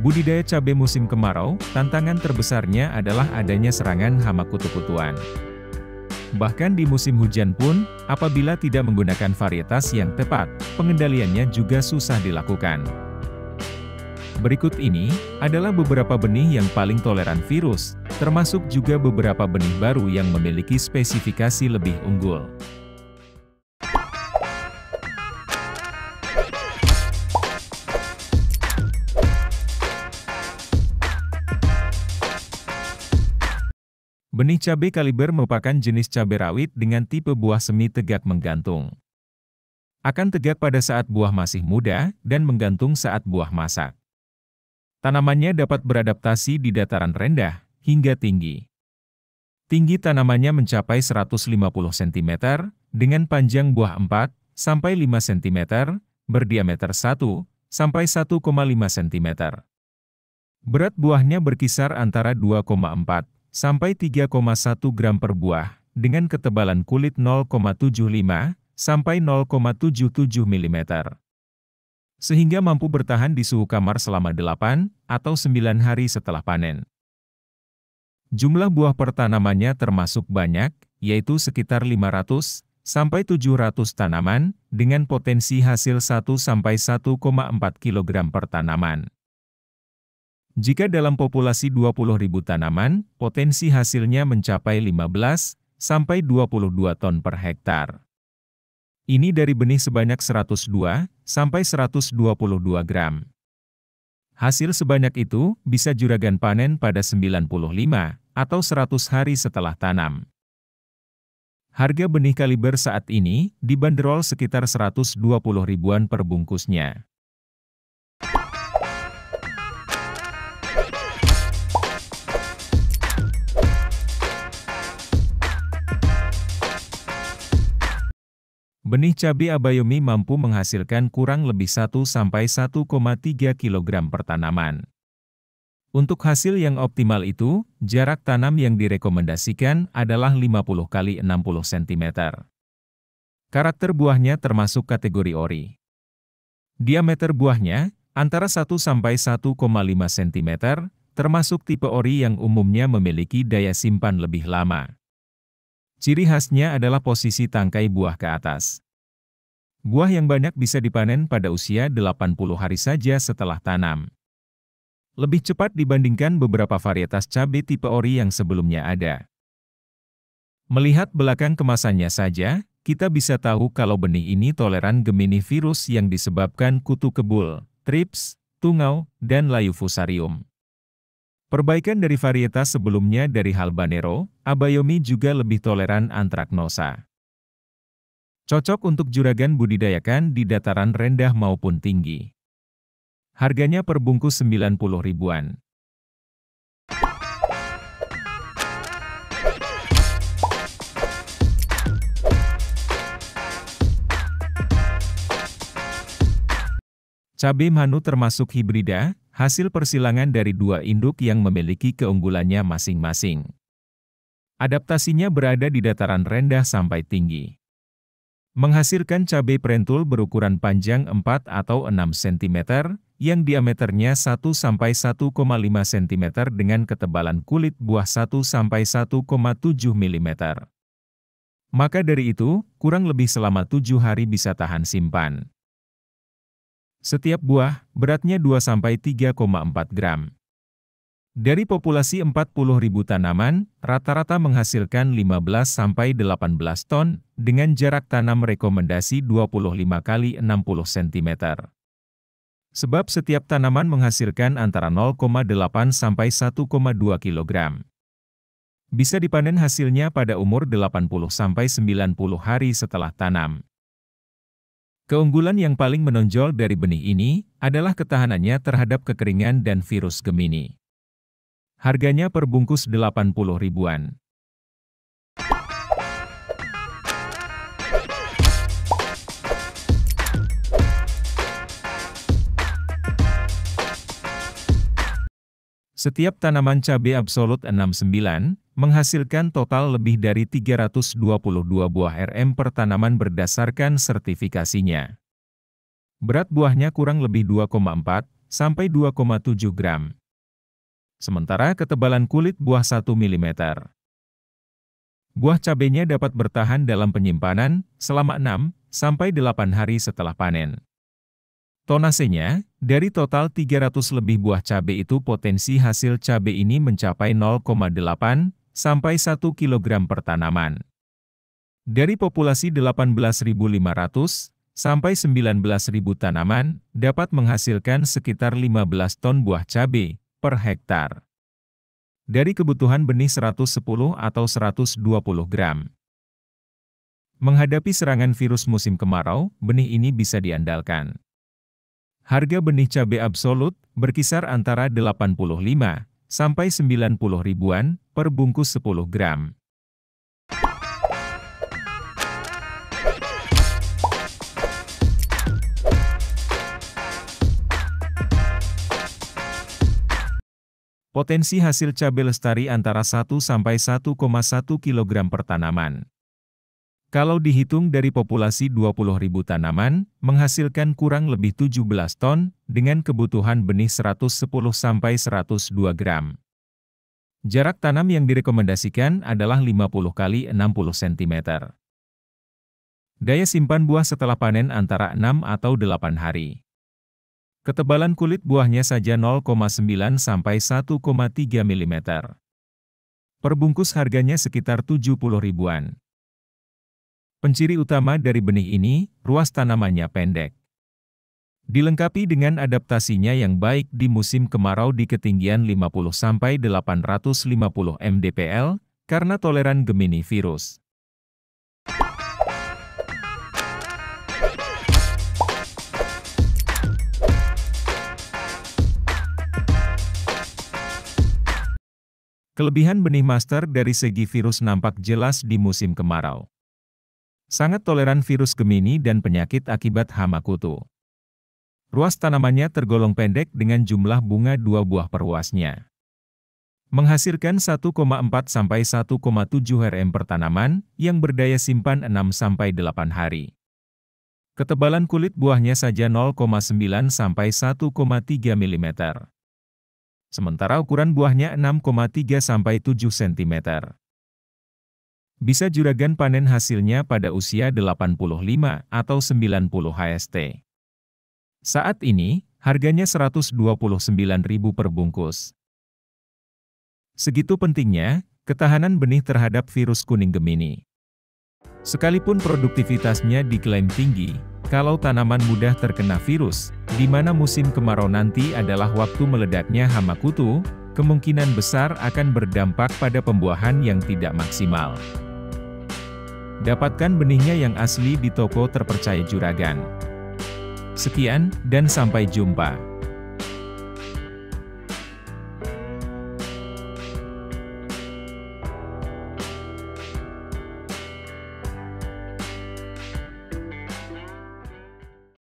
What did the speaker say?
Budidaya cabai musim kemarau, tantangan terbesarnya adalah adanya serangan hama kutu-kutuan. Bahkan di musim hujan pun, apabila tidak menggunakan varietas yang tepat, pengendaliannya juga susah dilakukan. Berikut ini adalah beberapa benih yang paling toleran virus, termasuk juga beberapa benih baru yang memiliki spesifikasi lebih unggul. Benih cabai kaliber merupakan jenis cabai rawit dengan tipe buah semi tegak menggantung. Akan tegak pada saat buah masih muda, dan menggantung saat buah masak. Tanamannya dapat beradaptasi di dataran rendah, hingga tinggi. Tinggi tanamannya mencapai 150 cm, dengan panjang buah 4–5 cm, berdiameter 1–1,5 cm. Berat buahnya berkisar antara 2,4–3,1 gram per buah, dengan ketebalan kulit 0,75–0,77 mm. Sehingga mampu bertahan di suhu kamar selama 8 atau 9 hari setelah panen. Jumlah buah per tanamannya termasuk banyak, yaitu sekitar 500–700 tanaman, dengan potensi hasil 1–1,4 kg per tanaman. Jika dalam populasi 20.000 tanaman, potensi hasilnya mencapai 15–22 ton per hektar. Ini dari benih sebanyak 102–122 gram. Hasil sebanyak itu bisa juragan panen pada 95 atau 100 hari setelah tanam. Harga benih kaliber saat ini dibanderol sekitar 120 ribuan per bungkusnya. Benih cabai Abayomi mampu menghasilkan kurang lebih 1–1,3 kg per tanaman. Untuk hasil yang optimal itu, jarak tanam yang direkomendasikan adalah 50 x 60 cm. Karakter buahnya termasuk kategori ori. Diameter buahnya antara 1–1,5 cm, termasuk tipe ori yang umumnya memiliki daya simpan lebih lama. Ciri khasnya adalah posisi tangkai buah ke atas. Buah yang banyak bisa dipanen pada usia 80 hari saja setelah tanam. Lebih cepat dibandingkan beberapa varietas cabai tipe ori yang sebelumnya ada. Melihat belakang kemasannya saja, kita bisa tahu kalau benih ini toleran Gemini virus yang disebabkan kutu kebul, trips, tungau, dan layu fusarium. Perbaikan dari varietas sebelumnya dari Habanero, Abayomi juga lebih toleran antraknosa. Cocok untuk juragan budidayakan di dataran rendah maupun tinggi. Harganya per bungkus 90 ribuan. Cabai Manu termasuk hibrida, hasil persilangan dari dua induk yang memiliki keunggulannya masing-masing. Adaptasinya berada di dataran rendah sampai tinggi. Menghasilkan cabai prentul berukuran panjang 4 atau 6 cm, yang diameternya 1–1,5 cm dengan ketebalan kulit buah 1–1,7 mm. Maka dari itu, kurang lebih selama 7 hari bisa tahan simpan. Setiap buah, beratnya 2–3,4 gram. Dari populasi 40.000 tanaman, rata-rata menghasilkan 15–18 ton, dengan jarak tanam rekomendasi 25 x 60 cm. Sebab setiap tanaman menghasilkan antara 0,8–1,2 kg. Bisa dipanen hasilnya pada umur 80–90 hari setelah tanam. Keunggulan yang paling menonjol dari benih ini adalah ketahanannya terhadap kekeringan dan virus Gemini. Harganya per bungkus 80 ribuan. Setiap tanaman cabai Absolut 69 menghasilkan total lebih dari 322 buah RM per tanaman berdasarkan sertifikasinya. Berat buahnya kurang lebih 2,4 sampai 2,7 gram. Sementara ketebalan kulit buah 1 mm. Buah cabenya dapat bertahan dalam penyimpanan selama 6 sampai 8 hari setelah panen. Tonasenya, dari total 300 lebih buah cabai itu potensi hasil cabai ini mencapai 0,8 sampai 1 kg per tanaman. Dari populasi 18.500 sampai 19.000 tanaman, dapat menghasilkan sekitar 15 ton buah cabai per hektar. Dari kebutuhan benih 110 atau 120 gram. Menghadapi serangan virus musim kemarau, benih ini bisa diandalkan. Harga benih cabai absolut berkisar antara 85 sampai 90 ribuan per bungkus 10 gram. Potensi hasil cabai lestari antara 1 sampai 1,1 kg per tanaman. Kalau dihitung dari populasi 20.000 tanaman, menghasilkan kurang lebih 17 ton, dengan kebutuhan benih 110 sampai 102 gram. Jarak tanam yang direkomendasikan adalah 50 x 60 cm. Daya simpan buah setelah panen antara 6 atau 8 hari. Ketebalan kulit buahnya saja 0,9 sampai 1,3 mm. Per bungkus harganya sekitar 70 ribuan. Penciri utama dari benih ini, ruas tanamannya pendek. Dilengkapi dengan adaptasinya yang baik di musim kemarau di ketinggian 50-850 mdpl, karena toleran Gemini virus. Kelebihan benih master dari segi virus nampak jelas di musim kemarau. Sangat toleran virus Gemini dan penyakit akibat hama kutu. Ruas tanamannya tergolong pendek dengan jumlah bunga 2 buah per ruasnya. Menghasilkan 1,4 sampai 1,7 Rm per tanaman, yang berdaya simpan 6 sampai 8 hari. Ketebalan kulit buahnya saja 0,9 sampai 1,3 mm. Sementara ukuran buahnya 6,3 sampai 7 cm. Bisa juragan panen hasilnya pada usia 85 atau 90 HST. Saat ini, harganya Rp129.000 per bungkus. Segitu pentingnya, ketahanan benih terhadap virus kuning Gemini. Sekalipun produktivitasnya diklaim tinggi, kalau tanaman mudah terkena virus, di mana musim kemarau nanti adalah waktu meledaknya hama kutu, kemungkinan besar akan berdampak pada pembuahan yang tidak maksimal. Dapatkan benihnya yang asli di toko terpercaya juragan. Sekian, dan sampai jumpa.